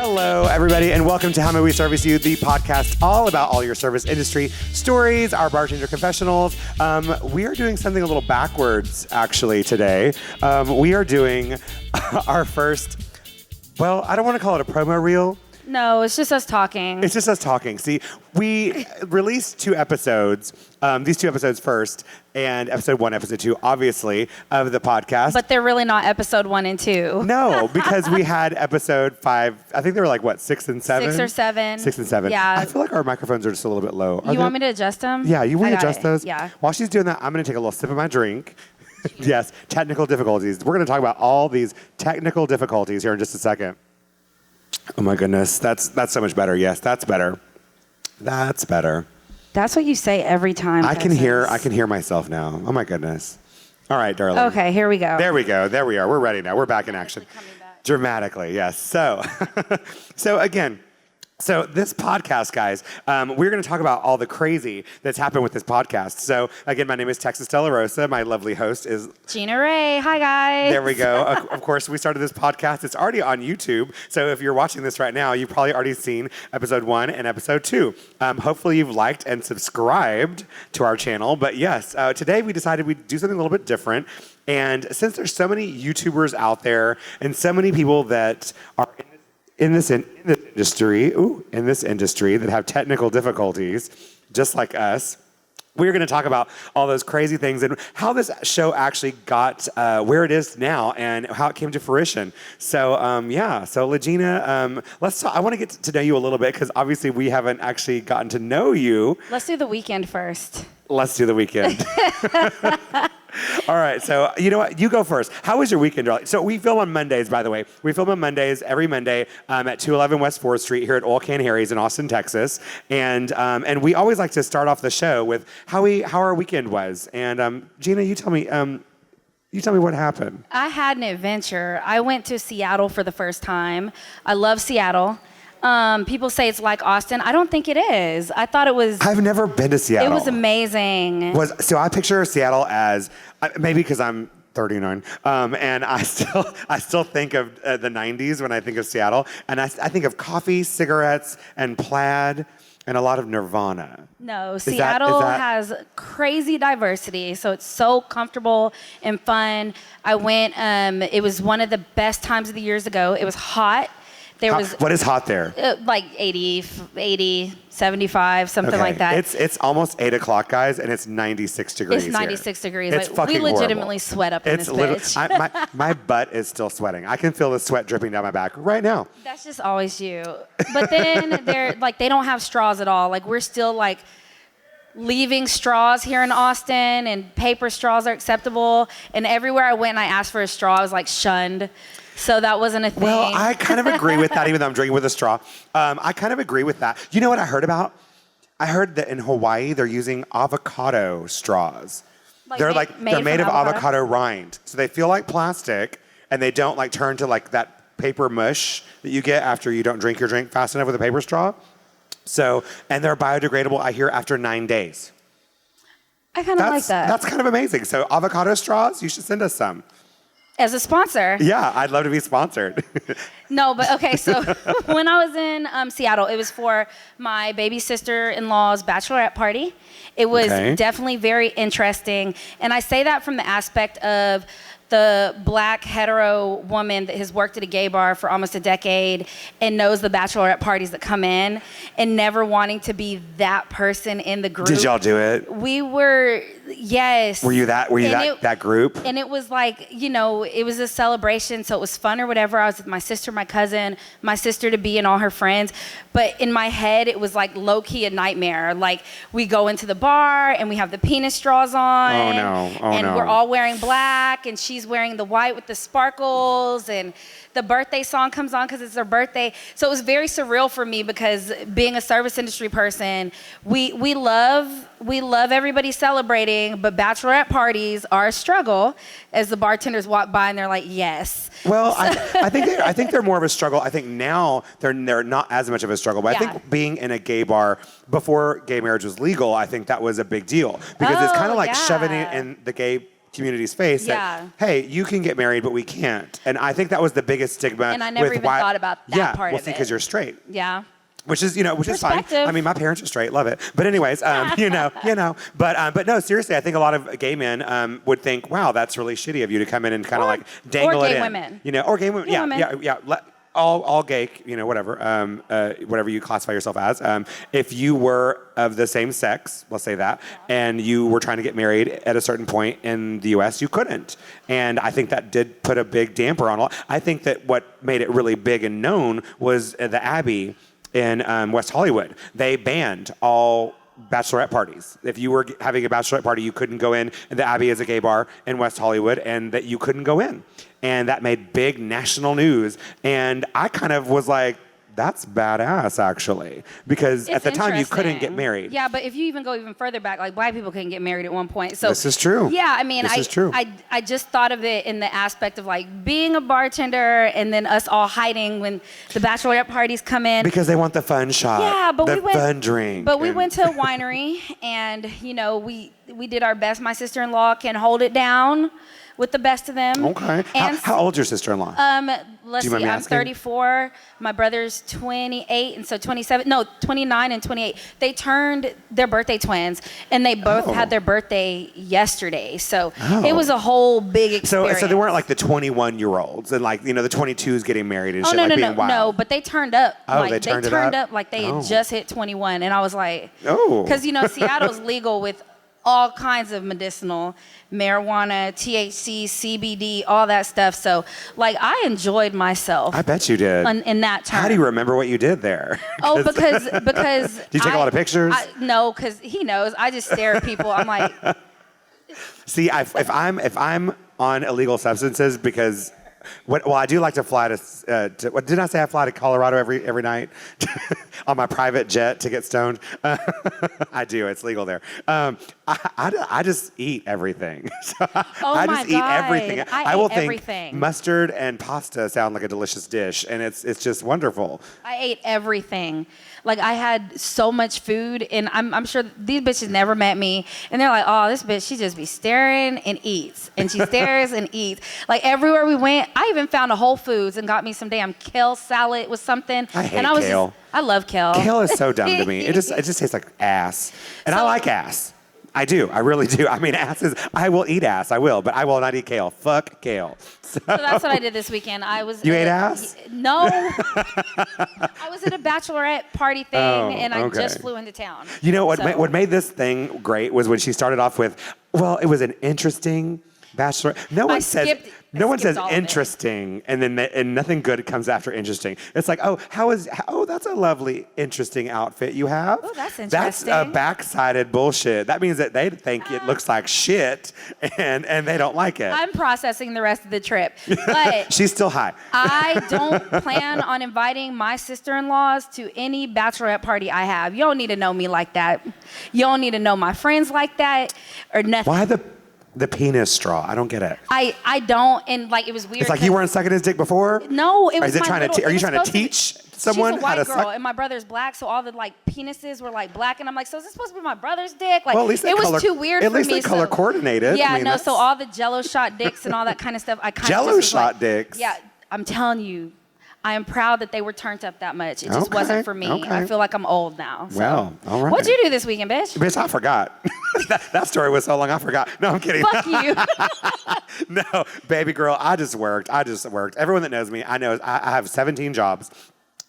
Hello, everybody, and welcome to How May We Service You, the podcast all about all your service industry stories, our bartender confessionals. We are doing something a little backwards, actually, today. We are doing our first, well, I don't want to call it a promo reel. No, it's just us talking. It's just us talking. See, we released two episodes, these two episodes first, and episode 1, episode 2, obviously, of the podcast. But they're really not episode 1 and 2. No, because we had episode 5, I think they were like, what, 6 and 7? 6 or 7. 6 and 7. Yeah. I feel like our microphones are just a little bit low. You want me to adjust them? Yeah, you want I to got adjust it. those? Yeah. While she's doing that, I'm going to take a little sip of my drink. Yes, technical difficulties. We're going to talk about all these technical difficulties here in just a second. Oh my goodness, that's so much better. Yes, that's better. That's better. That's what you say every time. I can hear myself now. Oh my goodness. All right, darling. Okay, here we go. There we go. There we are. We're ready now. We're back in action. Dramatically, yes. So, so this podcast, guys, we're going to talk about all the crazy that's happened with this podcast. So again, my name is Texas De La Rosa. My lovely host is Gina Ray. Hi, guys. There we go. Of course, we started this podcast. It's already on YouTube. So if you're watching this right now, you've probably already seen episode 1 and episode 2. Hopefully you've liked and subscribed to our channel. But yes, today we decided we'd do something a little bit different. And since there's so many YouTubers out there and so many people that are in this industry that have technical difficulties, just like us, we're going to talk about all those crazy things and how this show actually got where it is now and how it came to fruition. So, So, Legina, let's talk. I want to get to know you a little bit because obviously we haven't actually gotten to know you. Let's do the weekend first. Let's do the weekend. All right, so you know what? You go first. How was your weekend, darling? So we film on Mondays, by the way. We film on Mondays, every Monday at 211 West 4th Street here at Oil Can Harry's in Austin, Texas. And we always like to start off the show with how our weekend was. And Gina, you tell me what happened. I had an adventure. I went to Seattle for the first time. I love Seattle. People say it's like Austin. I don't think it is. I thought it was... I've never been to Seattle. It was amazing. So I picture Seattle as, maybe because I'm 39, and I still think of the 90s when I think of Seattle. And I think of coffee, cigarettes, and plaid, and a lot of Nirvana. No, Seattle has crazy diversity, so it's so comfortable and fun. I went, it was one of the best times of the years ago. It was hot. What is hot there? Like 80, 75, something like that. It's almost 8 o'clock, guys, and it's 96 degrees. It's 96 degrees. It's like, fucking we legitimately horrible. sweat up in this bitch. My butt is still sweating. I can feel the sweat dripping down my back right now. That's just always you. But then they don't have straws at all. Like we're still like leaving straws here in Austin, and paper straws are acceptable. And everywhere I went and I asked for a straw, I was like shunned. So that wasn't a thing. Well, I kind of agree with that, even though I'm drinking with a straw. I kind of agree with that. You know what I heard about? I heard that in Hawaii, they're using avocado straws. They're made of avocado rind. So they feel like plastic, and they don't like turn to like that paper mush that you get after you don't drink your drink fast enough with a paper straw. So, and they're biodegradable, I hear, after 9 days. I kind of like that. That's kind of amazing. So avocado straws, you should send us some. As a sponsor. Yeah, I'd love to be sponsored. No, but okay, so when I was in Seattle, it was for my baby sister-in-law's bachelorette party. It was definitely very interesting. And I say that from the aspect of the black hetero woman that has worked at a gay bar for almost a decade and knows the bachelorette parties that come in and never wanting to be that person in the group. Did y'all do it? We were, yes. Were you that group? And it was like, it was a celebration, so it was fun or whatever. I was with my sister, my cousin, my sister to be and all her friends. But in my head, it was like low-key a nightmare. Like we go into the bar and we have the penis straws on. Oh no, and we're all wearing black and she's wearing the white with the sparkles, and the birthday song comes on because it's their birthday. So it was very surreal for me because being a service industry person, we love everybody celebrating, but bachelorette parties are a struggle as the bartenders walk by and they're like, yes. Well, I think they're more of a struggle. I think now they're not as much of a struggle, but I think being in a gay bar before gay marriage was legal, I think that was a big deal because it's kind of like shoving it in the gay community's face that, hey, you can get married, but we can't. And I think that was the biggest stigma. And I never even thought about that part of it. Because you're straight. Yeah. Which is, which is fine. I mean, my parents are straight, love it. But anyways, But no, seriously, I think a lot of gay men would think, wow, that's really shitty of you to come in and kind of like dangle it in. Or gay women. Or gay women. Yeah. All gay, whatever, whatever you classify yourself as. If you were of the same sex, let's say that, and you were trying to get married at a certain point in the U.S., you couldn't. And I think that did put a big damper on it. I think that what made it really big and known was the Abbey in West Hollywood. They banned all bachelorette parties. If you were having a bachelorette party, you couldn't go in. And the Abbey is a gay bar in West Hollywood, and that you couldn't go in. And that made big national news. And I kind of was like, that's badass, actually. Because at the time, you couldn't get married. Yeah, but if you even go even further back, like black people couldn't get married at one point. So this is true. Yeah, I mean, this is true. I just thought of it in the aspect of like being a bartender and then us all hiding when the bachelorette parties come in. Because they want the fun shot. Yeah, but the fun drink. But we went to a winery and, we did our best. My sister-in-law can hold it down with the best of them. Okay. And how old's your sister-in-law? Let's see. I'm 34. My brother's 28, and so 29 and 28. They're birthday twins, and they both had their birthday yesterday. So it was a whole big experience. So they weren't like the 21-year-olds and like, the 22s getting married and shit being wild. No, but they turned up. They turned up like they had just hit 21, and I was like, oh. Because, Seattle's legal with all kinds of medicinal marijuana, THC, CBD, all that stuff. So, like, I enjoyed myself. I bet you did. In that term. How do you remember what you did there? Oh, because. Did you take a lot of pictures? No, because he knows. I just stare at people. I'm like. See, if I'm on illegal substances because. I do like to fly didn't I say I fly to Colorado every night on my private jet to get stoned? I do. It's legal there. I just eat everything. I just eat everything. I will ate everything. think mustard and pasta sound like a delicious dish, and it's just wonderful. I ate everything. Like, I had so much food, and I'm sure these bitches never met me, and they're like, oh, this bitch, she just be staring and eats, and she stares and eats. Like, everywhere we went, I even found a Whole Foods and got me some damn kale salad with something. I hate kale. I love kale. Kale is so dumb to me. It just tastes like ass, and I like ass. I do. I really do. I mean, I will eat ass. I will, but I will not eat kale. Fuck kale. So that's what I did this weekend. You ate ass? No. I was at a bachelorette party thing, and I just flew into town. What made this thing great was when she started off with, it was an interesting bachelorette. No one says interesting, and then nothing good comes after interesting. It's like, that's a lovely, interesting outfit you have. Oh, that's interesting. That's a backsided bullshit. That means that they think it looks like shit, and they don't like it. I'm processing the rest of the trip, but she's still high. I don't plan on inviting my sister-in-laws to any bachelorette party I have. You don't need to know me like that. You don't need to know my friends like that, or nothing. Why the penis straw? I don't get it. I don't, and like it was weird. It's like you weren't sucking his dick before? No, it was. Are you trying to teach someone she's a white how to girl, suck? and my brother's black, so all the like penises were like black, and I'm like, so is this supposed to be my brother's dick? Like, well, at least it was too weird for me. At least they color coordinated. Yeah, so all the Jello shot dicks and all that kind of stuff. I kind of Jello shot dicks. Yeah, I'm telling you. I am proud that they were turned up that much. It just wasn't for me. Okay. I feel like I'm old now. So. Well, all right. What'd you do this weekend, bitch? Bitch, I forgot. that story was so long, I forgot. No, I'm kidding. Fuck you. No, baby girl, I just worked. Everyone that knows me, I know I have 17 jobs.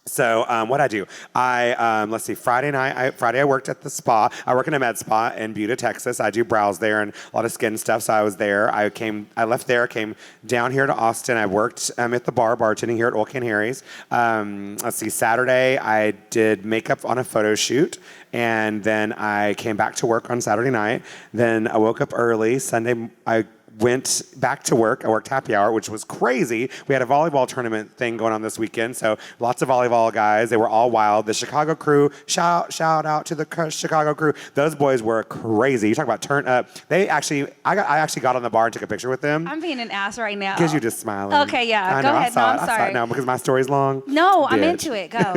So what I do, let's see, Friday I worked at the spa. I work in a med spa in Buda, Texas. I do brows there and a lot of skin stuff. So I was there. I left there, came down here to Austin. I worked at the bar, bartending here at Old Can Harry's. Let's see, Saturday I did makeup on a photo shoot. And then I came back to work on Saturday night. Then I woke up early. Sunday I went back to work. I worked happy hour, which was crazy. We had a volleyball tournament thing going on this weekend, so lots of volleyball guys. They were all wild. The Chicago crew, shout out to the Chicago crew. Those boys were crazy. You talk about turn up. I actually got on the bar and took a picture with them. I'm being an ass right now. Because you're just smiling. Okay, yeah. Go ahead. I'm sorry. No, because my story's long. No, I'm into it. Go.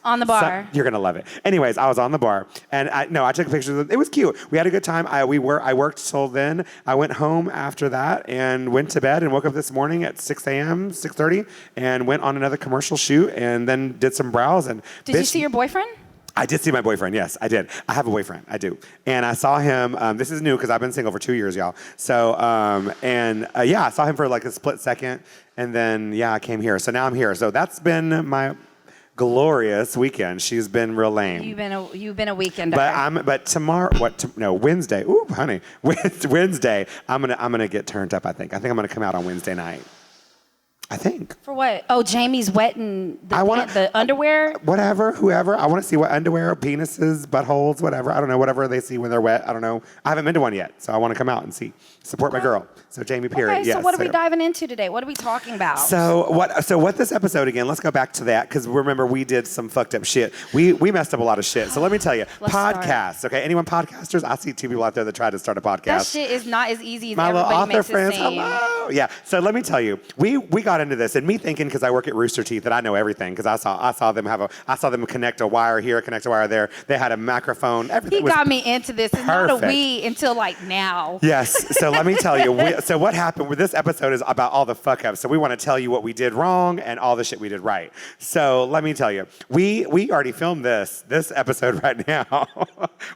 On the bar. You're going to love it. Anyways, I was on the bar, and I took a picture of them. It was cute. We had a good time. I worked till then. I went home after after that and went to bed and woke up this morning at 6 a.m., 6:30, and went on another commercial shoot and then did some brows. And Did you see your boyfriend? I did see my boyfriend. Yes, I did. I have a boyfriend. I do. And I saw him. This is new because I've been single for 2 years, y'all. So, I saw him for like a split second. And then, I came here. So now I'm here. So that's been my glorious weekend. She's been real lame. You've been a weekender. But tomorrow, Wednesday. Ooh, honey. Wednesday, I'm gonna get turned up, I think. I'm gonna come out on Wednesday night. I think. For what? Oh, Jamie's wetting the underwear? Whatever, whoever. I want to see what underwear, penises, buttholes, whatever. I don't know, whatever they see when they're wet. I don't know. I haven't been to one yet, so I want to come out and see. Support my girl. So Jamie Period. Okay, so what are we diving into today? What are we talking about? So what this episode again, let's go back to that because remember we did some fucked up shit. We messed up a lot of shit. So let me tell you, podcasts, okay? Anyone podcasters? I see 2 people out there that tried to start a podcast. That shit is not as easy as my everybody little author makes friends, it seem. hello. Yeah. So let me tell you, we got into this and me thinking because I work at Rooster Teeth that I know everything because I saw them connect a wire here, connect a wire there. They had a microphone. Everything He got me into this. It's not a we until like now. Yes. So let me tell you. So what happened with this episode is about all the fuck ups. So we want to tell you what we did wrong and all the shit we did right. So let me tell you, we already filmed this episode right now.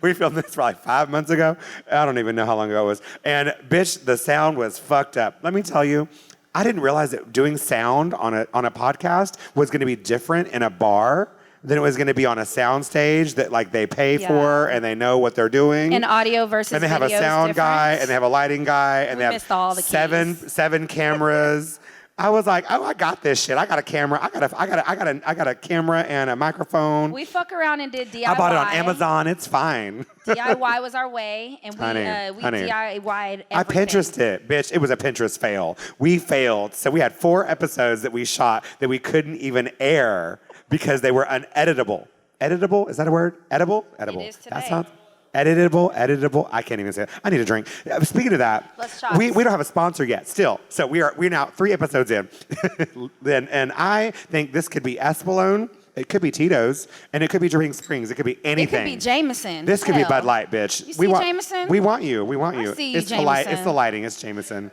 We filmed this for like 5 months ago. I don't even know how long ago it was. And bitch, the sound was fucked up. Let me tell you, I didn't realize that doing sound on a podcast was going to be different in a bar than it was going to be on a sound stage that like they pay for and they know what they're doing. And audio versus and they have a sound guy and they have a lighting guy and they have all the seven cameras. I was like, oh, I got this shit. I got a camera. I got a camera and a microphone. We fuck around and did DIY. I bought it on Amazon. It's fine. DIY was our way, and we DIY'd everything. I Pinterested it, bitch. It was a Pinterest fail. We failed. So we had 4 episodes that we shot that we couldn't even air because they were uneditable. Editable? Is that a word? Edible? Edible. It is today. That sounds editable. I can't even say it. I need a drink. Speaking of that, we don't have a sponsor yet. Still, so we're now 3 episodes in, and I think this could be Espolone. It could be Tito's, and it could be Dripping Springs. It could be anything. It could be Jameson. This could be Bud Light, bitch. You see Jameson? We want you. I see you, it's the lighting. It's Jameson.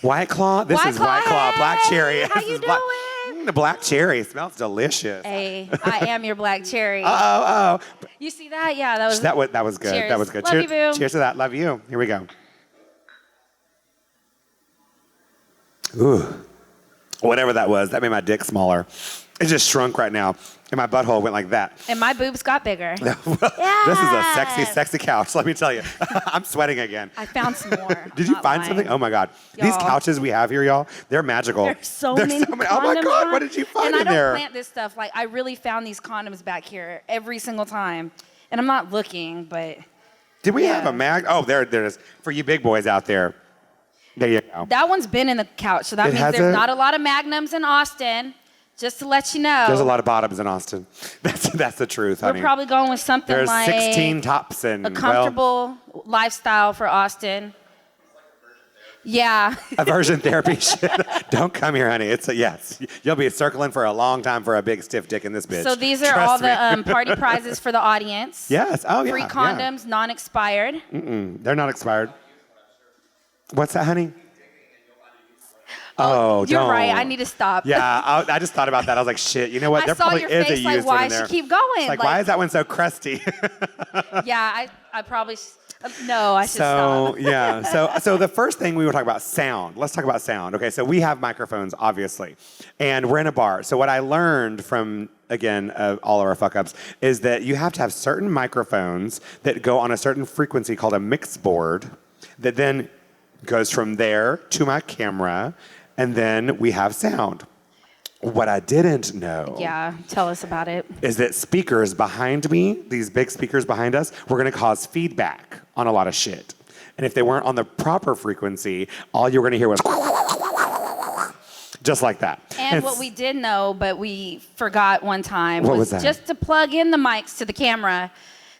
White Claw. This is White Claw. Black Cherry. How you doing? The black cherry smells delicious. Hey, I am your black cherry. Oh. You see that? Yeah, that was good. Cheers. That was good. Love you, boo. Cheers to that. Love you. Here we go. Ooh. Whatever that was, that made my dick smaller. It just shrunk right now. And my butthole went like that. And my boobs got bigger. This is a sexy, sexy couch, let me tell you. I'm sweating again. I found some more. Did you find something? Oh, my God. Y'all. These couches we have here, y'all, they're magical. There's so many condoms. Oh, my God. What did you find in there? And I don't plant this stuff. Like, I really found these condoms back here every single time. And I'm not looking, but... Did we have a mag? Oh, there it is. For you big boys out there. There you go. That one's been in the couch, so that means there's not a lot of Magnums in Austin. Just to let you know. There's a lot of bottoms in Austin. That's the truth, honey. We're probably going with something There's like... 16 tops in... A comfortable lifestyle for Austin. Yeah. Aversion therapy shit. Don't come here, honey. It's a yes. You'll be circling for a long time for a big stiff dick in this bitch. So these are all the party prizes for the audience. Yes. Oh, yeah. Free condoms, non-expired. They're not expired. What's that, honey? Oh, you're don't. right. I need to stop. Yeah, I just thought about that. I was like, shit. You know what? I There saw probably your is face a like, used why one in should there. keep going? Like, why is that one so crusty? Yeah, I probably. No, I should stop. So the first thing we were talking about, sound. Let's talk about sound. Okay, so we have microphones, obviously, and we're in a bar. So what I learned from, again, all of our fuck ups is that you have to have certain microphones that go on a certain frequency called a mix board that then goes from there to my camera, and then we have sound. What I didn't know. Yeah, tell us about it. Is that speakers behind me, these big speakers behind us, were going to cause feedback on a lot of shit. And if they weren't on the proper frequency, all you were going to hear was just like that. And what we did know, but we forgot one time, was that? Just to plug in the mics to the camera.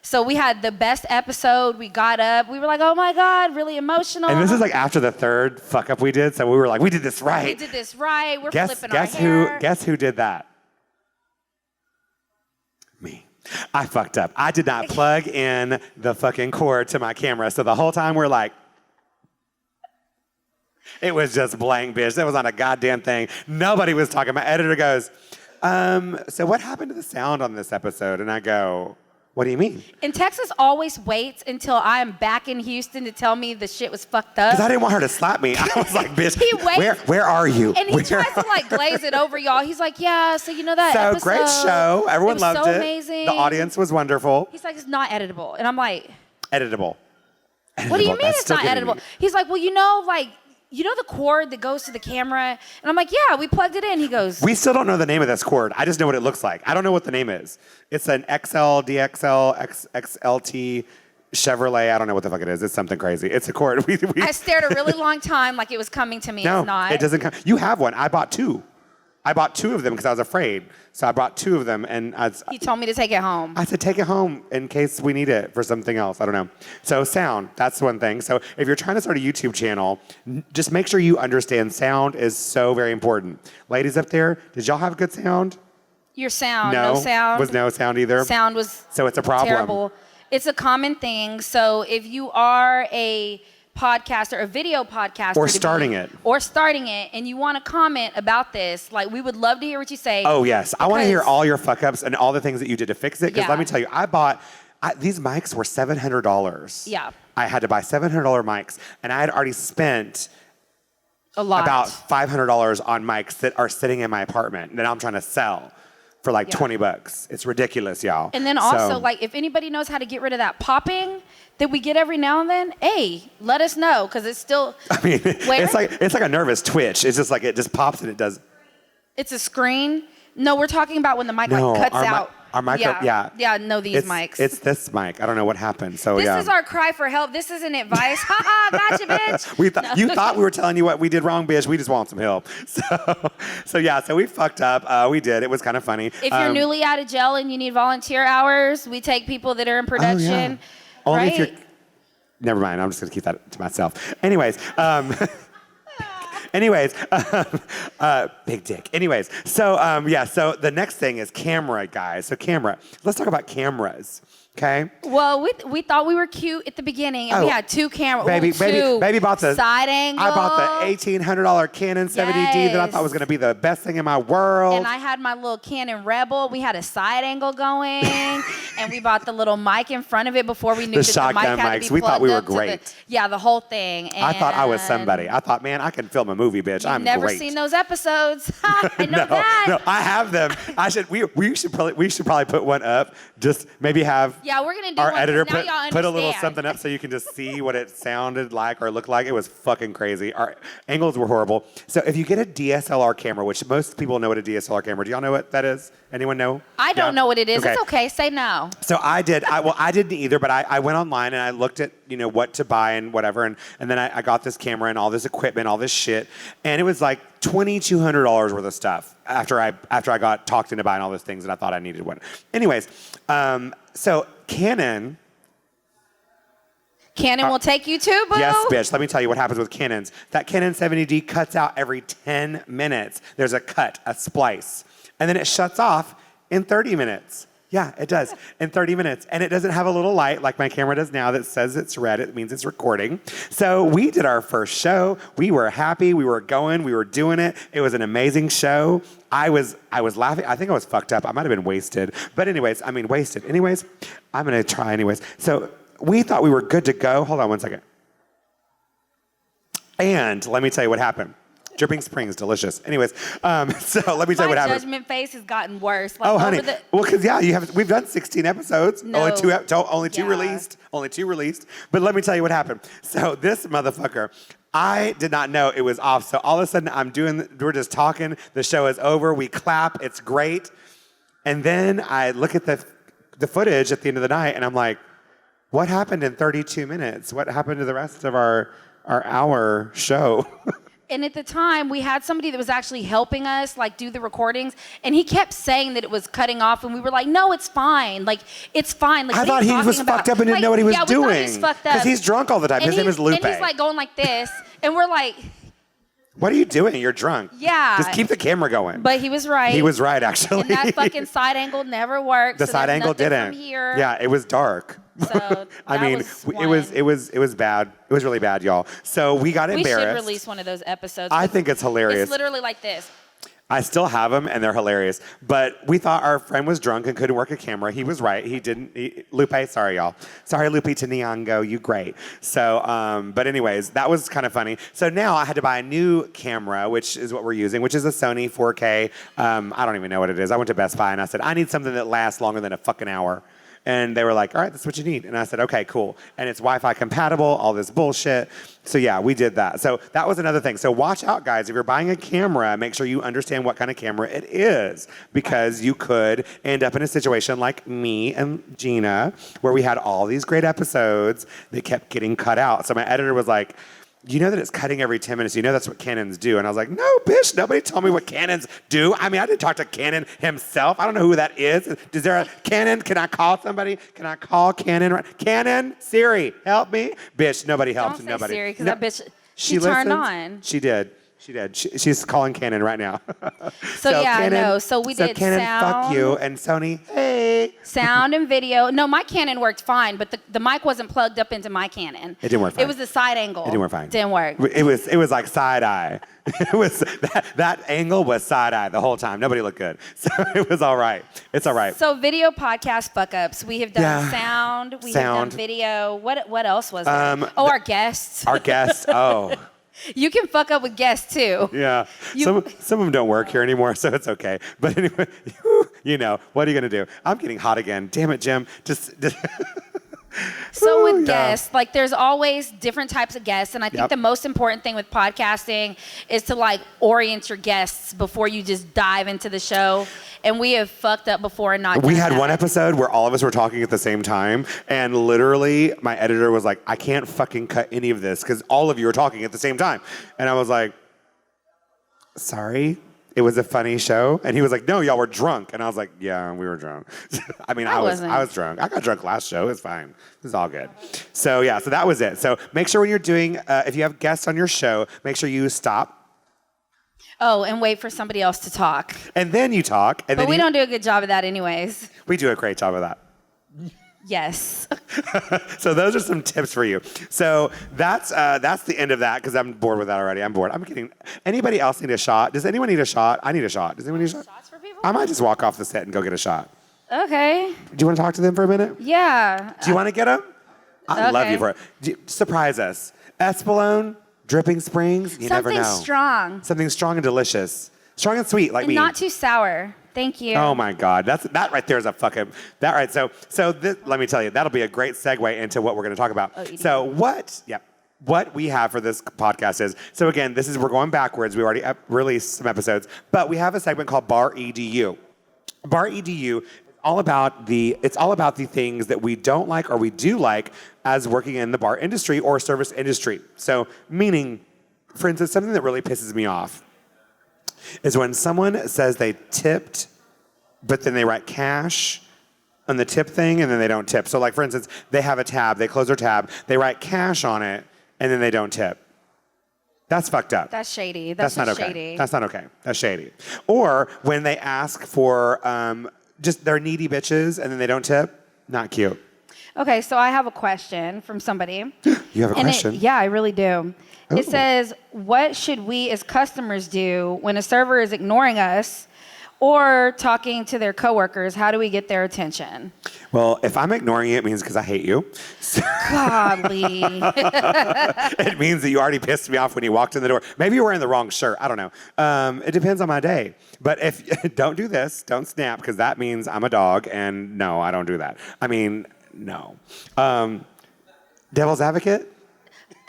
So we had the best episode. We got up. We were like, oh, my God, really emotional. And this is like after the 3rd fuck up we did. So we were like, we did this right. We did this right. We're flipping our hair. Guess who did that? Me. I fucked up. I did not plug in the fucking cord to my camera. So the whole time we're like, It was just blank, bitch. That was on a goddamn thing. Nobody was talking. My editor goes, so what happened to the sound on this episode? And I go, what do you mean? And Texas always waits until I am back in Houston to tell me the shit was fucked up. Because I didn't want her to slap me. I was like, bitch, He waits. where are you? And he tries to like glaze it over y'all. He's like, yeah, so you know that episode. Great show. Everyone loved it. So amazing. The audience was wonderful. He's like, it's not editable. And I'm like, editable. What do you mean it's not editable? He's like, well, you know the cord that goes to the camera? And I'm like, yeah, we plugged it in. He goes, we still don't know the name of this cord. I just know what it looks like. I don't know what the name is. It's an XL, DXL, XLT Chevrolet. I don't know what the fuck it is. It's something crazy. It's a cord. I stared a really long time like it was coming to me. No, it's not. It doesn't come. You have one. I bought two. I bought two of them because I was afraid. So I bought two of them, and he told me to take it home. I said, take it home in case we need it for something else. I don't know. So sound, that's one thing. So if you're trying to start a YouTube channel, just make sure you understand sound is so very important. Ladies up there, did y'all have good sound? Your sound, no sound. Was no sound either? Sound was so it's a problem. Terrible. It's a common thing. So if you are a podcaster, a video podcaster, or starting it, and you want to comment about this, like we would love to hear what you say. Oh yes, I want to hear all your fuck ups and all the things that you did to fix it. Because let me tell you, these mics were $700. Yeah, I had to buy $700 mics, and I had already spent a lot, about $500 on mics that are sitting in my apartment that I'm trying to sell for like $20. It's ridiculous, y'all. And then also, like, if anybody knows how to get rid of that popping that we get every now and then, hey, let us know, because it's still. I mean, it's like a nervous twitch. It's just like it just pops and it does. It's a screen. No, we're talking about when the mic cuts out. Our mic, these mics. It's this mic. I don't know what happened. So this is our cry for help. This isn't advice. Ha ha, gotcha, bitch. You thought we were telling you what we did wrong, bitch. We just want some help. So we fucked up. We did. It was kind of funny. If you're newly out of jail and you need volunteer hours, we take people that are in production. Only if you're. Never mind. I'm just gonna keep that to myself. Anyways. Big dick. Anyways, so the next thing is camera, guys. So camera. Let's talk about cameras. Okay. Well, we thought we were cute at the beginning, and we had two cameras. Baby bought the side angle. I bought the $1,800 Canon 70D that I thought was going to be the best thing in my world. And I had my little Canon Rebel. We had a side angle going, and we bought the little mic in front of it before we knew that the mic had to be plugged. We thought we were great. The whole thing. And I thought I was somebody. I thought, man, I can film a movie, bitch. I'm never great. seen those episodes. I know that. No, I have them. We should probably put one up. Just maybe have. Yeah, we're gonna do our one, editor put a little something up so you can just see what it sounded like or looked like. It was fucking crazy. Our angles were horrible. So if you get a DSLR camera, which most people know what a DSLR camera, do y'all know what that is? Anyone know? I don't know what it is. Okay. It's okay. Say no. So I didn't either, but I went online and I looked at, what to buy and whatever. And then I got this camera and all this equipment, all this shit. And it was like $2,200 worth of stuff after I got talked into buying all those things and I thought I needed one. Anyways, so Canon will take you too, boo. Yes, bitch. Let me tell you what happens with Canons. That Canon 70D cuts out every 10 minutes. There's a cut, a splice. And then it shuts off in 30 minutes. Yeah, it does. In 30 minutes. And it doesn't have a little light like my camera does now that says it's red. It means it's recording. So we did our first show. We were happy. We were going. We were doing it. It was an amazing show. I was laughing. I think I was fucked up. I might have been wasted. But anyways, wasted. Anyways, I'm going to try anyways. So we thought we were good to go. Hold on one second. And let me tell you what happened. Dripping Springs, delicious. Anyways, so let me tell you what happened. My judgment face has gotten worse. Like, honey. Well, because we've done 16 episodes. No. Only two released. Only two released. But let me tell you what happened. So this motherfucker, I did not know it was off. So all of a sudden we're just talking. The show is over. We clap. It's great. And then I look at the footage at the end of the night and I'm like, what happened in 32 minutes? What happened to the rest of our hour show? And at the time, we had somebody that was actually helping us, like, do the recordings, and he kept saying that it was cutting off, and we were like, no, it's fine. Like, it's fine. Like, I thought he was fucked up and didn't know what he was doing. Yeah, we thought he was fucked up. Because he's drunk all the time. His name is Lupe. And he's, like, going like this, and we're like... What are you doing? You're drunk. Yeah. Just keep the camera going. But he was right. He was right, actually. And that fucking side angle never worked. The side angle didn't. From here. Yeah, it was dark. So I mean, it was bad. It was really bad, y'all. So we got embarrassed. We should release one of those episodes. I think it's hilarious. It's literally like this. I still have them, and they're hilarious. But we thought our friend was drunk and couldn't work a camera. He was right. He didn't. Lupe, sorry, y'all. Sorry, Lupe Nyong'o. You great. So, but anyways, that was kind of funny. So now I had to buy a new camera, which is what we're using, which is a Sony 4K. I don't even know what it is. I went to Best Buy, and I said, I need something that lasts longer than a fucking hour. And they were like, all right, that's what you need. And I said, okay, cool. And it's Wi-Fi compatible, all this bullshit. So yeah, we did that. So that was another thing. So watch out, guys. If you're buying a camera, make sure you understand what kind of camera it is, because you could end up in a situation like me and Gina, where we had all these great episodes that kept getting cut out. So my editor was like, you know that it's cutting every 10 minutes. You know that's what Canons do. And I was like, no, bitch, nobody told me what Canons do. I mean, I didn't talk to Canon himself. I don't know who that is. Is there a Canon? Can I call somebody? Can I call Canon? Canon? Siri, help me. Bitch, nobody helps. Don't say nobody. Siri, because that bitch, she turned listens. on. She did. She did. She's calling Canon right now. So yeah, Canon, I know. So we did Canon, sound. fuck you. And Sony, hey. Sound and video. No, my Canon worked fine, but the mic wasn't plugged up into my Canon. It didn't work fine. It was the side angle. It didn't work fine. Didn't work. It was like side eye. It was that angle was side eye the whole time. Nobody looked good. So it was all right. It's all right. So video podcast fuck ups. We have done sound. We have done video. What else was there? Our guests. Our guests. Oh. You can fuck up with guests too. Yeah. Some of them don't work here anymore, so it's okay. But anyway, you know, what are you going to do? I'm getting hot again. Damn it, Jim. So with guests, like there's always different types of guests. And I think the most important thing with podcasting is to like orient your guests before you just dive into the show. And we have fucked up before and not. We had one episode where all of us were talking at the same time. And literally my editor was like, I can't fucking cut any of this because all of you are talking at the same time. And I was like, sorry. It was a funny show. And he was like, no, y'all were drunk. And I was like, yeah, we were drunk. I mean, I was drunk. I got drunk last show. It's fine. It was all good. So yeah, so that was it. So make sure when you're doing, if you have guests on your show, make sure you stop. Oh, and wait for somebody else to talk. And then you talk. And but we don't do a good job of that anyways. We do a great job of that. Yes. So those are some tips for you. So that's the end of that because I'm bored with that already. I'm bored. I'm kidding. Anybody else need a shot? Does anyone need a shot? I need a shot. Does anyone need a shot? Shots for people? I might just walk off the set and go get a shot. Okay. Do you want to talk to them for a minute? Yeah. Do you want to get them? I love you for it. Surprise us. Espolone, Dripping Springs. You never know. Something strong. Something strong and delicious. Strong and sweet like me. Not too sour. Thank you. Oh my God, that right there is a fucking that right. So this, let me tell you, that'll be a great segue into what we're going to talk about. So what we have for this podcast is again, we're going backwards. We already released some episodes, but we have a segment called Bar EDU. Bar EDU. All about the things that we don't like or we do like as working in the bar industry or service industry. So meaning, for instance, something that really pisses me off is when someone says they tipped, but then they write cash on the tip thing and then they don't tip. So like, for instance, they have a tab, they close their tab, they write cash on it, and then they don't tip. That's fucked up. That's shady. That's not okay. Shady. That's not okay. That's shady. Or when they ask for just they're needy bitches and then they don't tip, not cute. Okay, so I have a question from somebody. You have a question? Yeah, I really do. Ooh. It says, what should we as customers do when a server is ignoring us or talking to their coworkers? How do we get their attention? Well, if I'm ignoring it, it means because I hate you. Golly. It means that you already pissed me off when you walked in the door. Maybe you're wearing the wrong shirt. I don't know. It depends on my day. But if don't do this, don't snap, because that means I'm a dog, and no, I don't do that. I mean, no. Devil's advocate?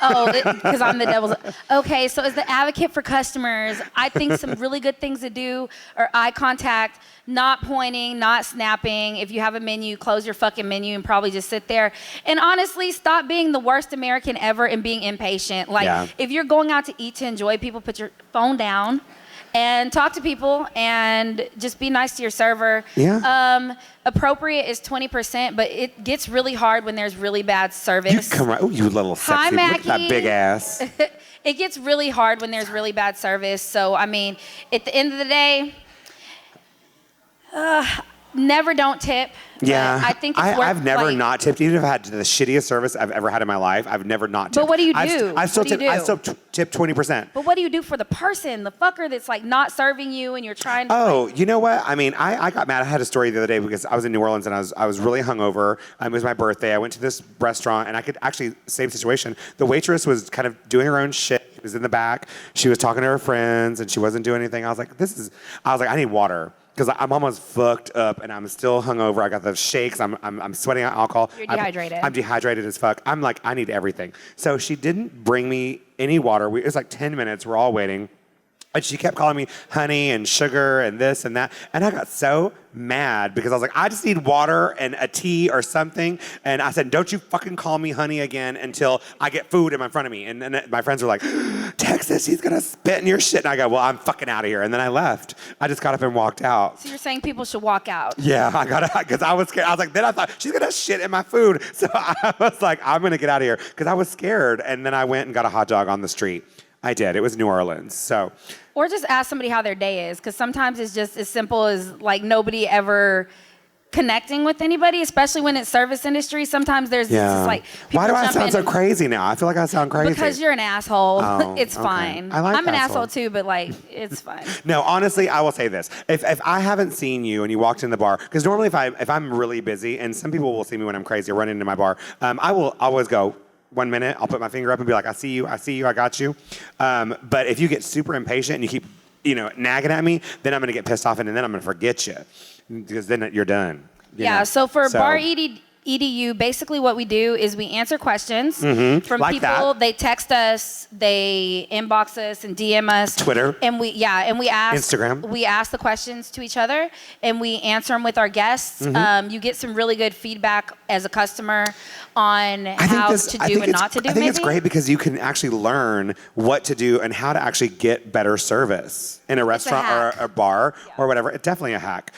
Oh, because I'm the devil's. Okay, so as the advocate for customers, I think some really good things to do are eye contact, not pointing, not snapping. If you have a menu, close your fucking menu and probably just sit there. And honestly, stop being the worst American ever and being impatient. Like, if you're going out to eat to enjoy people, put your phone down and talk to people and just be nice to your server. Yeah. Appropriate is 20%, but it gets really hard when there's really bad service. You come right. Oh, you little sexy. Hi, Maggie. Look at that big ass. It gets really hard when there's really bad service. So, I mean, at the end of the day, never don't tip. Yeah, I think it's worth, I've never like, not tipped. Even if I've had the shittiest service I've ever had in my life, I've never not tipped. But what do you do? I still What do you tip. I do? still tip 20%. But what do you do for the person, the fucker that's like not serving you and you're trying to Oh, you know what? I mean, I got mad. I had a story the other day because I was in New Orleans and I was really hungover. It was my birthday. I went to this restaurant and I could actually, same situation. The waitress was kind of doing her own shit. She was in the back. She was talking to her friends and she wasn't doing anything. I was like, I need water. Because I'm almost fucked up and I'm still hungover. I got the shakes. I'm sweating out alcohol. You're dehydrated. I'm dehydrated as fuck. I'm like, I need everything. So she didn't bring me any water. It was like 10 minutes. We're all waiting. And she kept calling me honey and sugar and this and that. And I got so mad because I was like, I just need water and a tea or something. And I said, don't you fucking call me honey again until I get food in front of me. And then my friends were like, Texas, he's going to spit in your shit. And I go, well, I'm fucking out of here. And then I left. I just got up and walked out. So you're saying people should walk out? Yeah, I got out because I was scared. I was like, then I thought, she's going to shit in my food. So I was like, I'm going to get out of here because I was scared. And then I went and got a hot dog on the street. I did. It was New Orleans. So. Or just ask somebody how their day is, because sometimes it's just as simple as like nobody ever connecting with anybody, especially when it's service industry. Sometimes there's just like people. Why do I sound so crazy now? I feel like I sound crazy. Because you're an asshole. Oh, it's okay. fine. I'm an asshole too, but like it's fine. No, honestly, I will say this: if I haven't seen you and you walked in the bar, because normally if I'm really busy, and some people will see me when I'm crazy or run into my bar, I will always go. 1 minute, I'll put my finger up and be like, I see you, I got you. But if you get super impatient and you keep, nagging at me, then I'm gonna get pissed off and then I'm gonna forget you. Because then you're done. So for Bar EDU, basically what we do is we answer questions from like people. that. They text us, they inbox us and DM us. Twitter. And we ask Instagram. We ask the questions to each other and we answer them with our guests. You get some really good feedback as a customer on how to do and not to do. I think it's great because you can actually learn what to do and how to actually get better service in a restaurant or a bar or whatever. It's definitely a hack.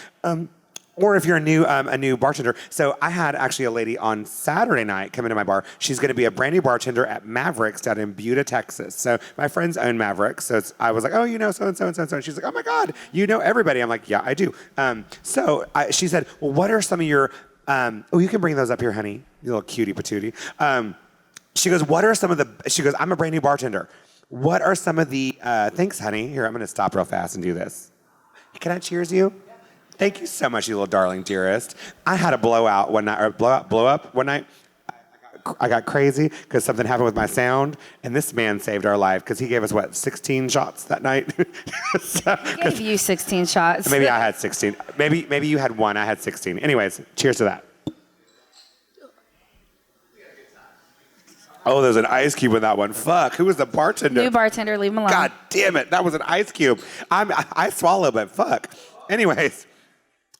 Or if you're a new bartender. So I had actually a lady on Saturday night come into my bar. She's going to be a brand new bartender at Mavericks down in Buda, Texas. So my friends own Mavericks. So I was like, oh, you know so-and-so and so-and-so. And she's like, oh, my God, you know everybody. I'm like, yeah, I do. She said, well, what are some of your, you can bring those up here, honey, you little cutie patootie. She goes, I'm a brand new bartender. What are some of the, thanks, honey. Here, I'm going to stop real fast and do this. Can I cheers you? Thank you so much, you little darling dearest. I had a blowout one night, or blow up one night. I got crazy because something happened with my sound, and this man saved our life because he gave us, 16 shots that night? He gave you 16 shots. Maybe I had 16. Maybe you had one, I had 16. Anyways, cheers to that. Oh, there's an ice cube in that one. Fuck, who was the bartender? New bartender, leave him alone. God damn it, that was an ice cube. I swallow, but fuck. Anyways.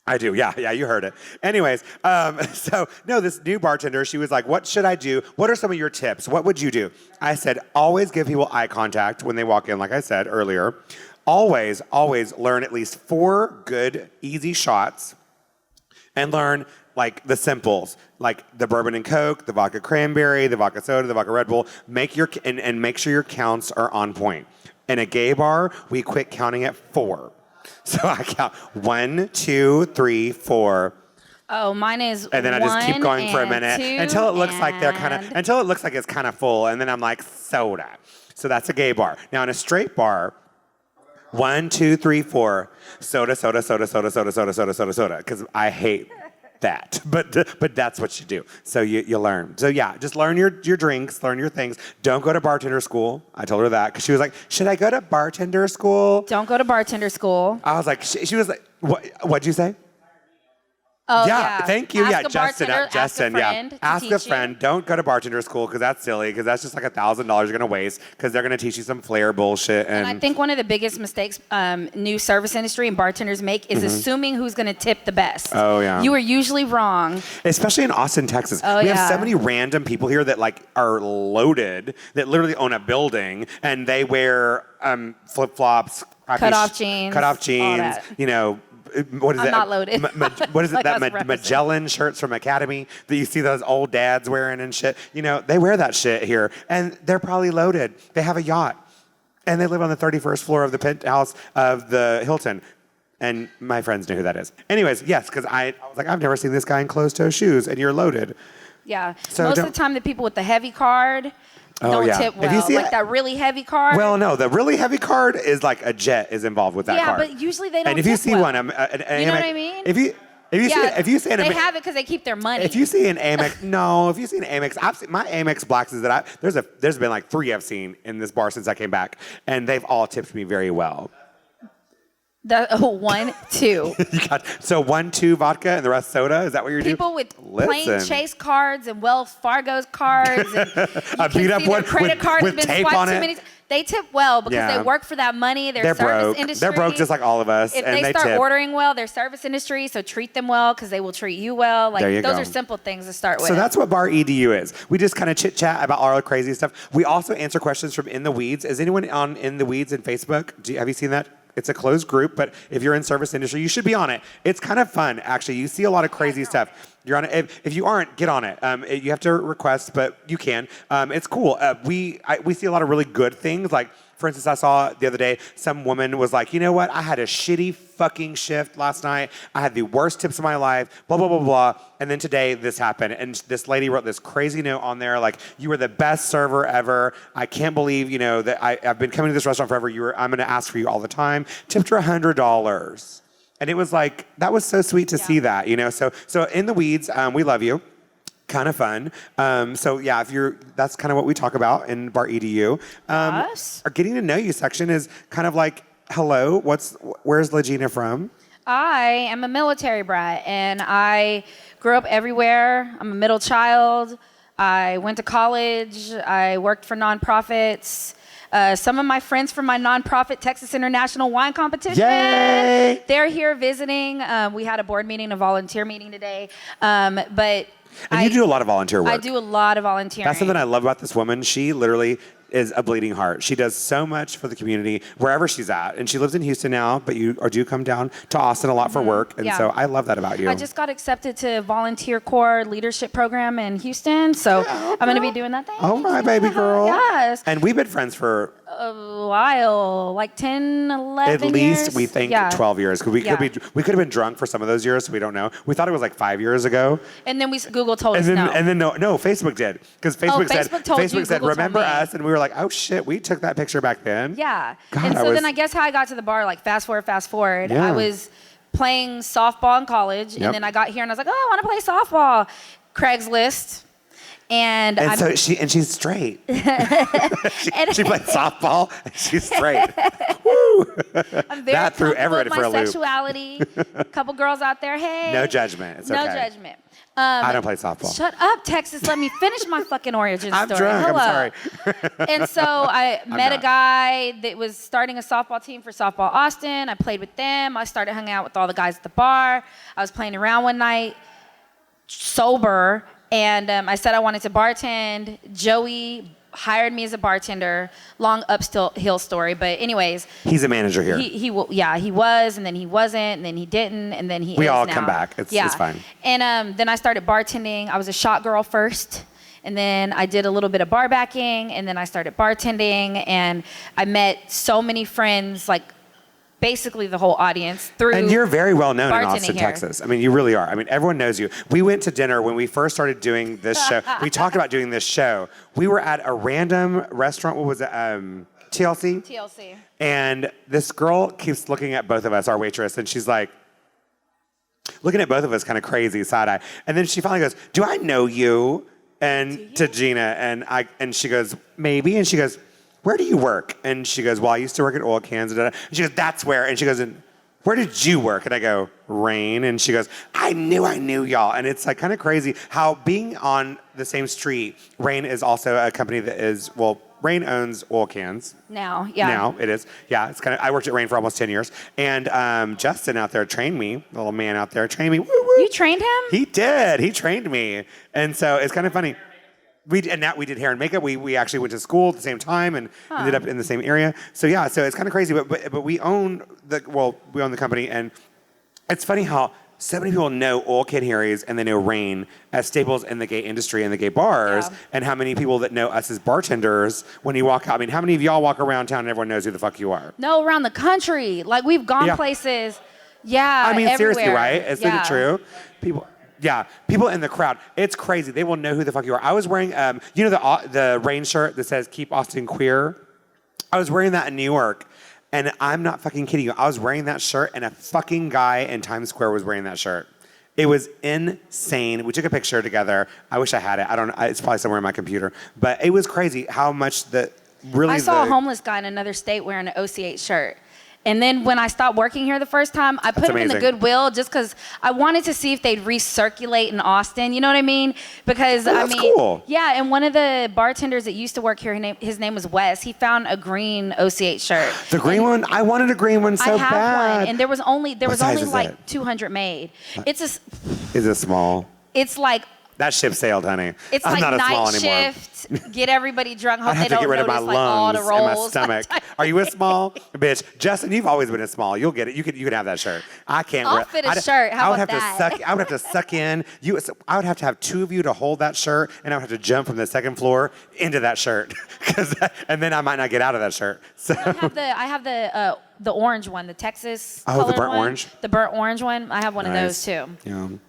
I do, yeah, you heard it. Anyways, this new bartender, she was like, what should I do? What are some of your tips? What would you do? I said, always give people eye contact when they walk in, like I said earlier. Always learn at least 4 good, easy shots and learn like the simples, like the bourbon and Coke, the vodka cranberry, the vodka soda, the vodka Red Bull. Make sure your counts are on point. In a gay bar, we quit counting at 4. So I count 1, 2, 3, 4. Oh, mine is. And then I just keep going for a minute until it looks like it's kind of full, and then I'm like soda. So that's a gay bar. Now in a straight bar, 1, 2, 3, 4, soda, soda, soda, soda, soda, soda, soda, soda, soda. Because I hate that, but that's what you do. So you learn. So yeah, just learn your drinks, learn your things. Don't go to bartender school. I told her that because she was like, should I go to bartender school? Don't go to bartender school. I was like, she was like, what'd you say? Oh, yeah. Thank you. Ask Justin. Ask a friend. Don't go to bartender school because that's silly. Because that's just like $1,000 you're gonna waste. Because they're gonna teach you some flair bullshit. And I think one of the biggest mistakes new service industry and bartenders make is assuming who's gonna tip the best. Oh yeah. You are usually wrong. Especially in Austin, Texas. We have so many random people here that like are loaded that literally own a building and they wear flip flops, cut off jeans, all that. What is I'm it? not loaded. What is it? That Magellan shirts from Academy that you see those old dads wearing and shit. They wear that shit here, and they're probably loaded. They have a yacht, and they live on the 31st floor of the penthouse of the Hilton. And my friends know who that is. Anyways, yes, because I was like, I've never seen this guy in closed-toe shoes, and you're loaded. Yeah. So most of the time, the people with the heavy card don't tip well. Like that really heavy card. Well, no, the really heavy card is like a jet is involved with that card. Yeah, but usually they don't. And if you tip see well. one, you know what I mean? If you see an they have it because they keep their money. If you see an Amex, no, if you see an Amex, my Amex Blacks is that there's been like 3 I've seen in this bar since I came back, and they've all tipped me very well. 1, 2. So 1, 2 vodka and the rest soda. Is that what you're doing? People with plain Chase cards and Wells Fargo's cards and a beat up one credit card with has been tape swiped on too it. many. They tip well because they work for that money. They're service broke. industry. They're broke just like all of us. If and they start tip. ordering well, they're service industry, so treat them well because they will treat you well. Like those are simple things to start with. So that's what Bar EDU is. We just kind of chit chat about all our crazy stuff. We also answer questions from In the Weeds. Is anyone on In the Weeds in Facebook? Have you seen that? It's a closed group, but if you're in service industry, you should be on it. It's kind of fun, actually. You see a lot of crazy stuff. You're on it. If you aren't, get on it. You have to request, but you can. It's cool. We see a lot of really good things. Like, for instance, I saw the other day, some woman was like, you know what? I had a shitty fucking shift last night. I had the worst tips of my life, blah, blah, blah, blah. And then today this happened. And this lady wrote this crazy note on there, like, you were the best server ever. I can't believe, that I've been coming to this restaurant forever. I'm going to ask for you all the time. Tipped her $100. And it was like, that was so sweet to see that, So In the Weeds, we love you. Kind of fun. So yeah, that's kind of what we talk about in Bar EDU. Yes. Our getting to know you section is kind of like, hello, where's Legina from? I am a military brat and I grew up everywhere. I'm a middle child. I went to college. I worked for nonprofits. Some of my friends from my nonprofit Texas International Wine Competition, Yay! They're here visiting. We had a board meeting, a volunteer meeting today. And you do a lot of volunteer work. I do a lot of volunteering. That's something I love about this woman. She literally is a bleeding heart. She does so much for the community wherever she's at. And she lives in Houston now, but you do come down to Austin a lot for work. And so I love that about you. I just got accepted to Volunteer Corps leadership program in Houston. So I'm going to be doing that thing. Oh, my baby girl. Yes. And we've been friends for a while, like 10, 11 years. At least we think 12 years. Because we could have been drunk for some of those years, so we don't know. We thought it was like 5 years ago. And then Google told us no. And then no, Facebook did. Because Facebook said, remember us? And we were like, oh shit, we took that picture back then. Yeah. God, then I guess how I got to the bar, like fast forward. Yeah. I was playing softball in college, and then I got here and I was like, oh, I want to play softball. Craigslist. And she's straight. she plays softball and she's straight. Woo! I'm very that threw everybody for a loop. Sexuality. A couple girls out there, hey. No judgment. It's okay. No judgment. I don't play softball. Shut up, Texas. Let me finish my fucking origin story. I'm drunk. Hello. I'm sorry. And so I met a guy that was starting a softball team for Softball Austin. I played with them. I started hanging out with all the guys at the bar. I was playing around one night, sober. And I said I wanted to bartend. Joey hired me as a bartender. Long uphill story, but anyways. He's a manager here. He was, and then he wasn't, and then he didn't, and then he. We all now. come back. It's fine. And then I started bartending. I was a shot girl first, and then I did a little bit of bar backing, and then I started bartending, and I met so many friends, like basically the whole audience through. And you're very well known in Austin, here. Texas. I mean, you really are. I mean, everyone knows you. We went to dinner when we first started doing this show. We talked about doing this show. We were at a random restaurant. What was it? TLC? TLC. And this girl keeps looking at both of us, our waitress, and she's like, looking at both of us kind of crazy, side eye. And then she finally goes, do I know you? And to Gina. And she goes, maybe. And she goes, where do you work? And she goes, well, I used to work at Oil Cans. And she goes, that's where. And she goes, and where did you work? And I go, Rain. And she goes, I knew y'all. And it's like kind of crazy how being on the same street, Rain is also a company that is, well, Rain owns Oil Cans. Now, yeah. Now it is. Yeah, it's kind of, I worked at Rain for almost 10 years. And Justin out there trained me, the little man out there trained me. Woo, woo. You trained him? He did. He trained me. And so it's kind of funny. We did hair and makeup. We actually went to school at the same time and ended up in the same area. So yeah, so it's kind of crazy. But we own the company, and it's funny how so many people know Oil Can Harry's and they know Rain as staples in the gay industry and the gay bars, and how many people that know us as bartenders when you walk out. I mean, how many of y'all walk around town and everyone knows who the fuck you are? No, around the country. Like we've gone places. Yeah, I mean, seriously, everywhere. right? Isn't it true? People in the crowd. It's crazy. They will know who the fuck you are. I was wearing, the rain shirt that says "Keep Austin Queer." I was wearing that in New York, and I'm not fucking kidding you. I was wearing that shirt, and a fucking guy in Times Square was wearing that shirt. It was insane. We took a picture together. I wish I had it. I don't know. It's probably somewhere in my computer. But it was crazy how much I saw a homeless guy in another state wearing an OCH shirt. And then when I stopped working here the first time, I put him in the Goodwill just because I wanted to see if they'd recirculate in Austin. You know what I mean? Because that's cool. Yeah. And one of the bartenders that used to work here, his name was Wes. He found a green OCH shirt. The green one? I wanted a green one so bad. I have one, and there was only like it? 200 made. Is it small? It's like. That ship sailed, honey. It's I'm like not night small anymore. shift, get everybody drunk, hope I have they to get don't rid of my notice like all the lungs and my rolls. stomach. Are you a small? Bitch, Justin, you've always been a small. You'll get it. You could have that shirt. I can't. I'll fit a shirt. How about that? I would have to suck in. I would have to have two of you to hold that shirt, and I would have to jump from the second floor into that shirt, and then I might not get out of that shirt. So I have the orange one, the Texas. Oh, the burnt orange. The burnt orange one. I have one of those too.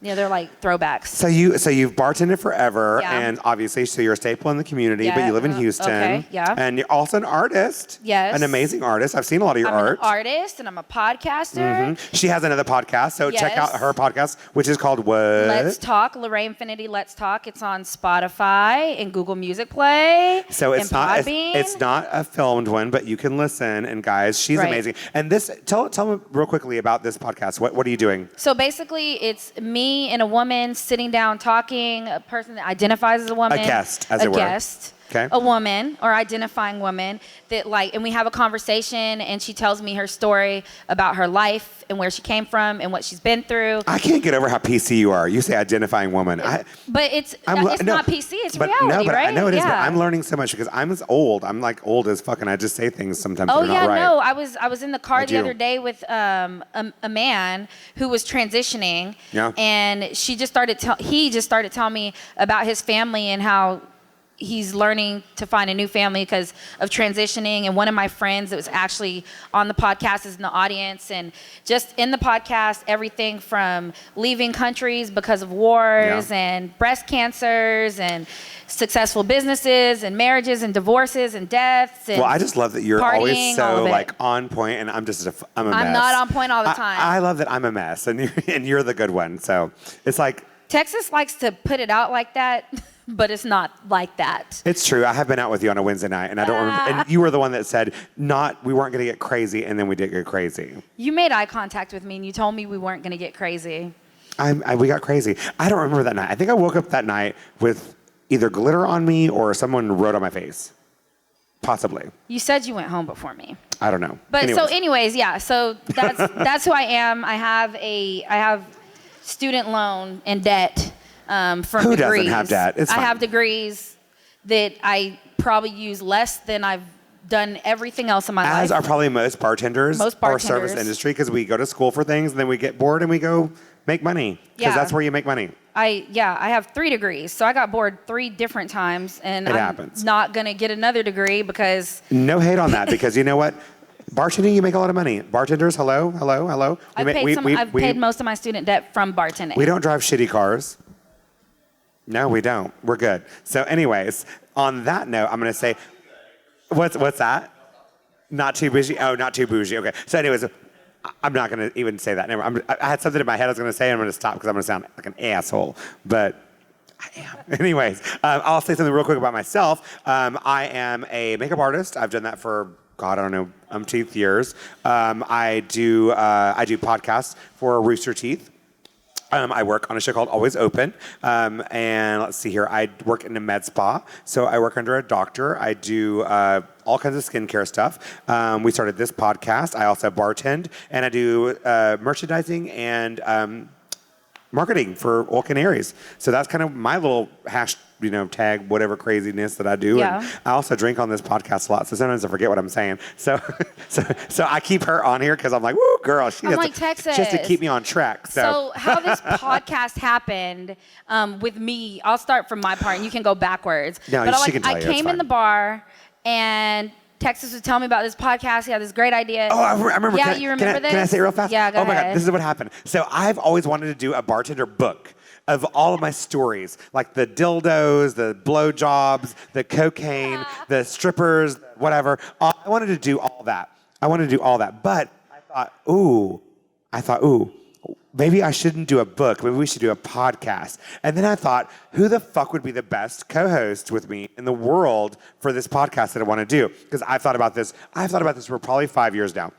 Yeah, they're like throwbacks. So you've bartended forever, Yeah. and obviously, so you're a staple in the community, but you live in Houston. Okay, yeah. And you're also an artist. Yes. An amazing artist. I've seen a lot of your art. I'm an artist, and I'm a podcaster. She has another podcast, so check out her podcast, which is called what? Let's Talk, Lorraine Finity. Let's Talk. It's on Spotify and Google Music Play. So it's and not a filmed one, but you can listen. And guys, she's amazing. And tell me real quickly about this podcast. What are you doing? So basically, it's me and a woman sitting down talking. A person that identifies as a woman. A guest, as it were. A guest. Okay. A woman or identifying woman that and we have a conversation, and she tells me her story about her life and where she came from and what she's been through. I can't get over how PC you are. You say identifying woman. But it's not PC. It's reality, no, but right? I know it is. Yeah. But I'm learning so much because I'm old. I'm like old as fuck, and I just say things sometimes Oh that are not right. no! I was in the car the other day with a man who was transitioning, and he just started telling me about his family and how he's learning to find a new family because of transitioning. And one of my friends that was actually on the podcast is in the audience. And just in the podcast, everything from leaving countries because of wars and breast cancers and successful businesses and marriages and divorces and deaths. And well, I just love that you're always partying, so like on point, and I'm a mess. I'm not on point all the time. I love that I'm a mess, and you're the good one. So it's like Texas likes to put it out like that. But it's not like that. It's true. I have been out with you on a Wednesday night, and I don't remember. And you were the one that said we weren't going to get crazy, and then we did get crazy. You made eye contact with me, and you told me we weren't going to get crazy. We got crazy. I don't remember that night. I think I woke up that night with either glitter on me or someone wrote on my face. Possibly. You said you went home before me. I don't know. But anyways, yeah. So that's who I am. I have student loan and debt. From Who degrees. doesn't have debt? It's fine. I have degrees that I probably use less than I've done everything else in my life. As are probably most bartenders. Or service industry, because we go to school for things and then we get bored and we go make money. Because that's where you make money. I have 3 degrees, so I got bored 3 different times, and I'm not gonna get another degree because. No hate on that, because you know what? Bartending, you make a lot of money. Bartenders, hello. I've paid most of my student debt from bartending. We don't drive shitty cars. No, we don't. We're good. So anyways, on that note, I'm going to say, what's that? Not too bougie? Oh, not too bougie. Okay. So anyways, I'm not going to even say that. I had something in my head I was going to say, and I'm going to stop because I'm going to sound like an asshole. But I am. Anyways, I'll say something real quick about myself. I am a makeup artist. I've done that for, God, I don't know, umpteenth years. I do podcasts for Rooster Teeth. I work on a show called Always Open. And let's see here. I work in a med spa. So I work under a doctor. I do all kinds of skincare stuff. We started this podcast. I also bartend. And I do merchandising and marketing for Oil Canaries. So that's kind of my little tag, whatever craziness that I do. Yeah. And I also drink on this podcast a lot, so sometimes I forget what I'm saying. So I keep her on here because I'm like, woo, girl, she has Texas. Just to keep me on track. So how this podcast happened with me, I'll start from my part, and you can go backwards. No, but she can tell I you, came in the bar, and Texas was telling me about this podcast. He had this great idea. Oh, I remember. Yeah, you remember this? Can I say it real fast? Yeah, go Oh my ahead. God, this is what happened. So I've always wanted to do a bartender book of all of my stories, like the dildos, the blowjobs, the cocaine, the strippers, whatever. I wanted to do all that. But I thought, ooh, maybe I shouldn't do a book. Maybe we should do a podcast. And then I thought, who the fuck would be the best co-host with me in the world for this podcast that I want to do? Because I've thought about this for probably 5 years now.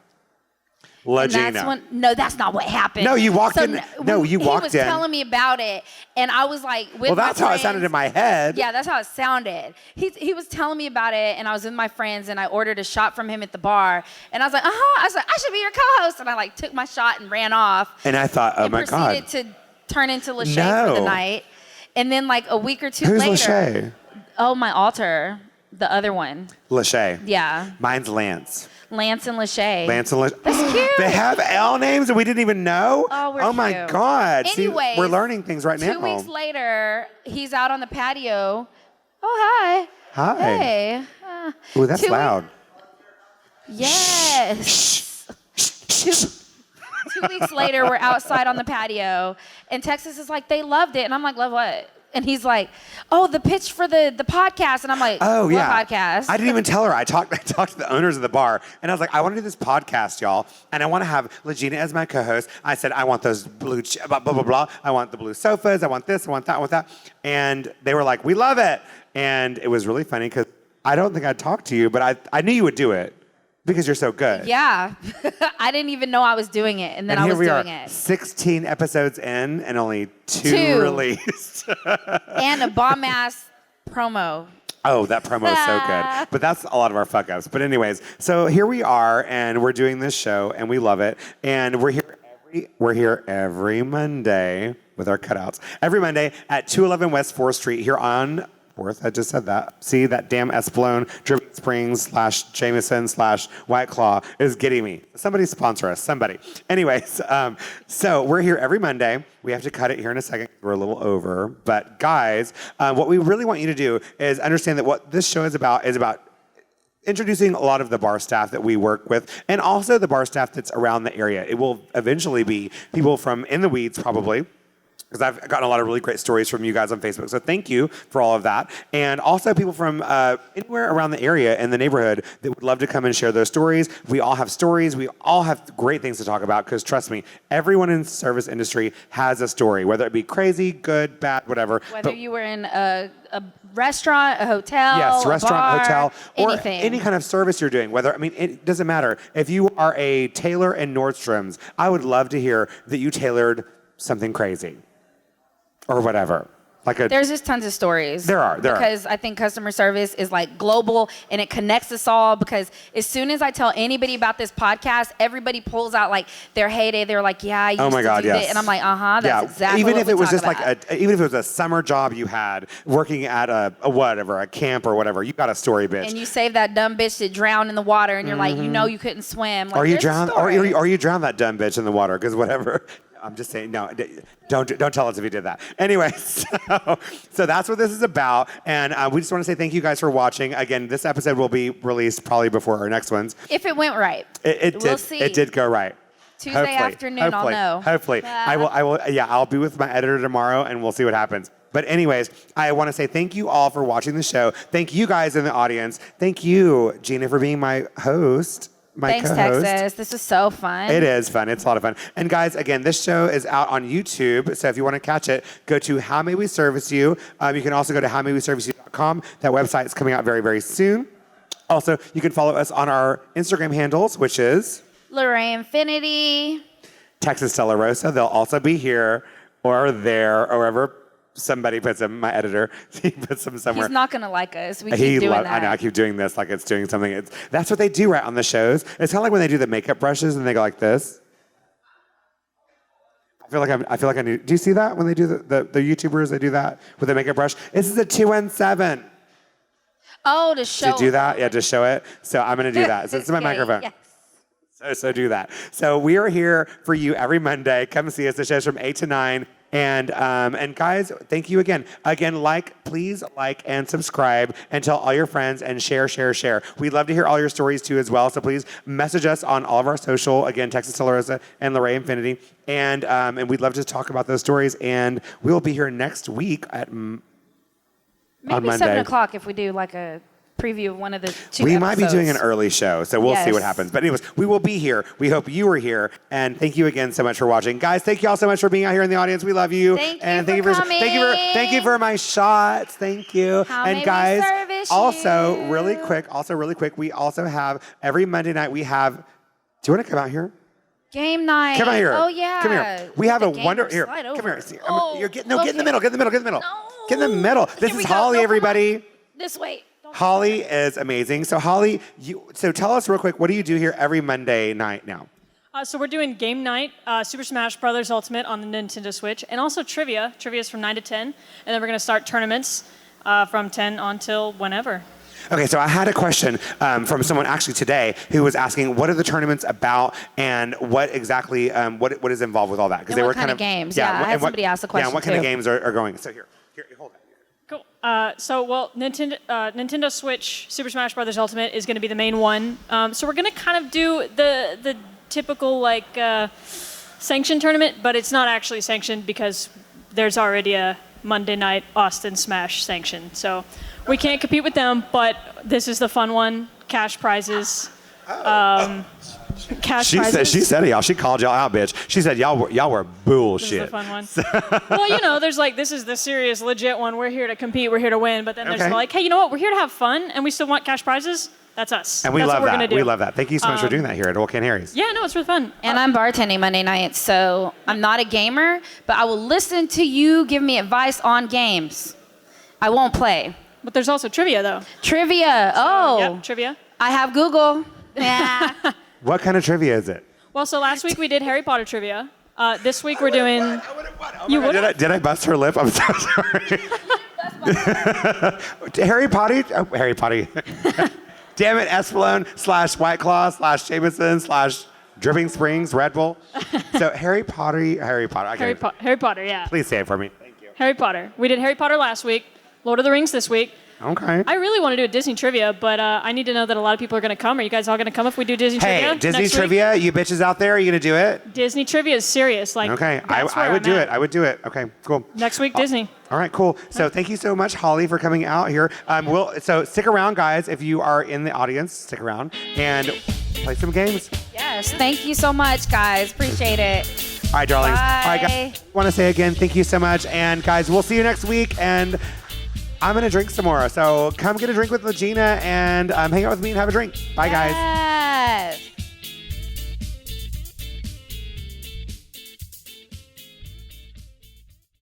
Legina. No, that's not what happened. No, you walked in. No, you walked in. He was telling me about it, and I was like, with well, that's my how friends. it sounded in my head. Yeah, that's how it sounded. He was telling me about it, and I was with my friends, and I ordered a shot from him at the bar, and I was like, I was like, I should be your co-host, and I like took my shot and ran off. And I thought, oh my God. And proceeded to turn into Lachey for the night, and then like a week or two later. Who's Lachey? Oh, my alter, the other one. Lachey. Yeah. Mine's Lance. Lance and Lachey. Lance and Lachey. That's cute. They have L names and we didn't even know? Oh, my cute. God. Anyways, see, we're learning things right now. 2 weeks later, he's out on the patio. Oh, hi. Hi. Hey. Ooh, that's loud. Yes. 2 weeks later, we're outside on the patio, and Texas is like, they loved it. And I'm like, love what? And he's like, oh, the pitch for the podcast. And I'm like, oh, yeah. What podcast? I didn't even tell her. I talked to the owners of the bar, and I was like, I want to do this podcast, y'all, and I want to have Legina as my co-host. I said, I want those blue, blah, blah, blah, blah. I want the blue sofas. I want this. I want that. I want that. And they were like, we love it. And it was really funny because I don't think I talked to you, but I knew you would do it. Because you're so good. Yeah. I didn't even know I was doing it, and then I was doing it. 16 episodes in and only two released. And a bomb-ass promo. Oh, that promo is so good. But that's a lot of our fuck-ups. But anyways, so here we are, and we're doing this show, and we love it. And we're here every Monday with our cutouts. Every Monday at 211 West 4th Street here on... I just said that. See, that damn Espolòn, Dripping Springs / Jameson / White Claw is getting me. Somebody sponsor us, somebody. Anyways, so we're here every Monday. We have to cut it here in a second. We're a little over. But guys, what we really want you to do is understand that what this show is about introducing a lot of the bar staff that we work with and also the bar staff that's around the area. It will eventually be people from In the Weeds probably, because I've gotten a lot of really great stories from you guys on Facebook. So thank you for all of that. And also people from anywhere around the area in the neighborhood that would love to come and share those stories. We all have stories. We all have great things to talk about because trust me, everyone in the service industry has a story, whether it be crazy, good, bad, whatever. Whether you were in a restaurant, a hotel, yes, restaurant, bar, hotel, or anything. Any kind of service you're doing. It doesn't matter. If you are a tailor in Nordstrom's, I would love to hear that you tailored something crazy. Or whatever. There's just tons of stories. There are. Because I think customer service is like global and it connects us all because as soon as I tell anybody about this podcast, everybody pulls out like their heyday. They're like, yeah, I used to do this. And I'm like, that's exactly even what if we it was talk just about. even if it was a summer job you had working at a camp or whatever, you got a story, bitch. And you save that dumb bitch that drowned in the water and you're like, you know you couldn't swim. Like, or you drowned that dumb bitch in the water because whatever. I'm just saying, no, don't tell us if you did that. Anyway, so that's what this is about. And we just want to say thank you guys for watching. Again, this episode will be released probably before our next ones. If it went right. We'll see. It did go right. Tuesday afternoon, I'll know. Hopefully. I will. Yeah, I'll be with my editor tomorrow and we'll see what happens. But anyways, I want to say thank you all for watching the show. Thank you guys in the audience. Thank you, Gina, for being my host. Thanks, co-host. Texas. This is so fun. It is fun. It's a lot of fun. And guys, again, this show is out on YouTube. So if you want to catch it, go to How May We Service You. You can also go to howmayweserviceyou.com. That website is coming out very, very soon. Also, you can follow us on our Instagram handles, which is Lorraine Infinity. Texas Stella Rosa. They'll also be here or there or wherever somebody puts them. My editor, he puts them somewhere. He's not going to like us. We keep doing that. I know. I keep doing this like it's doing something. That's what they do right on the shows. It's kind of like when they do the makeup brushes and they go like this. I feel like I need. Do you see that when they do the YouTubers? They do that with the makeup brush. This is a 217. Oh, to show. To do that, yeah, to show it. So I'm going to do that. So it's my microphone. Yes. So do that. So we are here for you every Monday. Come see us. The show's from 8 to 9. And guys, thank you again. Again, please like and subscribe and tell all your friends and share. We'd love to hear all your stories too as well. So please message us on all of our social. Again, Texas Telarosa and Lorraine Infinity. And we'd love to talk about those stories. And we will be here next week on Monday. 7 o'clock if we do like a preview of one of the 2 We episodes. might be doing an early show, so we'll see what happens. But anyways, we will be here. We hope you are here. And thank you again so much for watching. Guys, thank you all so much for being out here in the audience. We love you. Thank you and for coming. Thank you for my shots. Thank you. How and may we guys, service also you? really quick, we also have every Monday night do you want to come out here? Game night. Come out here. Oh yeah. Come here. We have a wonderful here. Slide Come over. here. See, Oh, get in the middle. Get in the middle. No. Get in the middle. This Here we is go. Holly, No, come on. everybody. This way. Holly is amazing. So Holly, so tell us real quick, what do you do here every Monday night now? So we're doing game night, Super Smash Bros. Ultimate on the Nintendo Switch, and also trivia. Trivia is from 9 to 10, and then we're going to start tournaments from 10 until whenever. Okay, so I had a question from someone actually today who was asking, what are the tournaments about, and what exactly what is involved with all that? And what kind of games? Yeah, I had somebody ask the Yeah, question and what kind of too. games are going? So here, hold that. Cool. Nintendo Switch Super Smash Bros. Ultimate is going to be the main one. So we're going to kind of do the typical sanctioned tournament, but it's not actually sanctioned because there's already a Monday night Austin Smash sanction. So we can't compete with them, but this is the fun one. Cash prizes. Cash prizes. She said it, y'all. She called y'all out, bitch. She said y'all were bullshit. This is the fun one. Well, there's this is the serious, legit one. We're here to compete. We're here to win. But then there's hey, you know what? We're here to have fun, and we still want cash prizes. That's us. And we That's love what we're that. gonna do. We love that. Thank you so much for doing that here at Old Can Harry's. Yeah, no, it's really fun. And I'm bartending Monday nights, so I'm not a gamer, but I will listen to you give me advice on games. I won't play. But there's also trivia, though. Trivia. Oh. Yep, trivia. I have Google. Yeah. What kind of trivia is it? Well, so last week we did Harry Potter trivia. This week we're doing. You would? Did I bust her lip? I'm so sorry. Harry Potter. Oh, Harry Potter. Damn it, Espolone / White Claw / Jameson / Dripping Springs Red Bull. So Harry Potter. Harry Potter, yeah. Please say it for me. Thank you. Harry Potter. We did Harry Potter last week. Lord of the Rings this week. Okay. I really want to do a Disney trivia, but I need to know that a lot of people are going to come. Are you guys all going to come if we do Disney trivia? Hey, Disney next week? trivia, you bitches out there, are you going to do it? Disney trivia is serious. Okay, that's I where would I'm do at. it. I would do it. Okay, cool. Next week, Disney. All right, cool. So thank you so much, Holly, for coming out here. So stick around, guys. If you are in the audience, stick around and play some games. Yes. Thank you so much, guys. Appreciate it. All right, darlings. Bye. All right, guys. I want to say again, thank you so much. And guys, we'll see you next week. And I'm going to drink some more. So come get a drink with Legina and hang out with me and have a drink. Bye, guys.